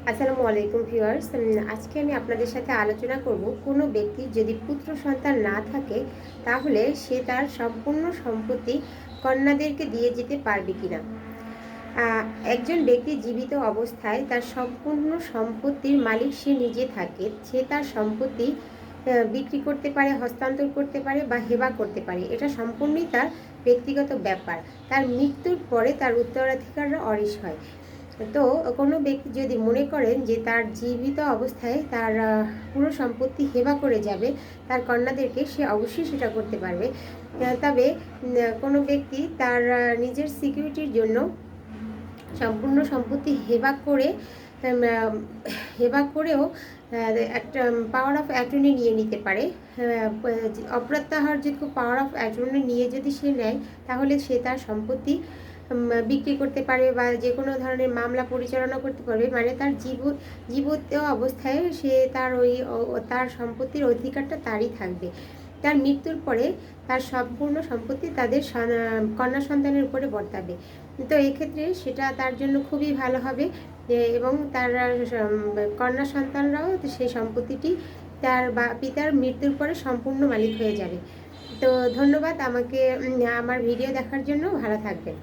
আসসালামু আলাইকুম ভিউয়ার্স। আজকে আমি আপনাদের সাথে আলোচনা করব কোনো ব্যক্তির যদি পুত্র সন্তান না থাকে তাহলে সে তার সম্পূর্ণ সম্পত্তি কন্যাদেরকে দিয়ে যেতে পারবে কিনা। একজন ব্যক্তি জীবিত অবস্থায় তার সম্পূর্ণ সম্পত্তির মালিক সে নিজে থাকে। সে তার সম্পত্তি বিক্রি করতে পারে, হস্তান্তর করতে পারে বা হেবা করতে পারে। এটা সম্পূর্ণই তার ব্যক্তিগত ব্যাপার। তার মৃত্যুর পরে তার উত্তরাধিকাররা অরিশ হয়। তো কোনো ব্যক্তি যদি মনে করেন যে তার জীবিত অবস্থায় তার পুরো সম্পত্তি হেবা করে যাবে তার কন্যাদেরকে, সে অবশ্যই সেটা করতে পারবে। তবে কোনো ব্যক্তি তার নিজের সিকিউরিটির জন্য সম্পূর্ণ সম্পত্তি হেবা করেও একটা পাওয়ার অফ অ্যাটর্নি নিয়ে নিতে পারে। অপ্রত্যাহারযোগ্য পাওয়ার অফ অ্যাটর্নি নিয়ে যদি সে নেয় তাহলে সে তার সম্পত্তি বিক্রি করতে পারে বা যে কোনো ধরনের মামলা পরিচালনা করতে পারবে। মানে তার জীবিত অবস্থায় সে তার সম্পত্তির অধিকারটা তারই থাকবে। তার মৃত্যুর পরে তার সম্পূর্ণ সম্পত্তি তাদের কন্যা সন্তানের উপরে বর্তাবে। তো এক্ষেত্রে সেটা তার জন্য খুবই ভালো হবে এবং তার কন্যা সন্তানরাও সেই সম্পত্তিটি তার পিতার মৃত্যুর পরে সম্পূর্ণ মালিক হয়ে যাবে। তো ধন্যবাদ আমাকে আমার ভিডিও দেখার জন্য। ভালো থাকবেন।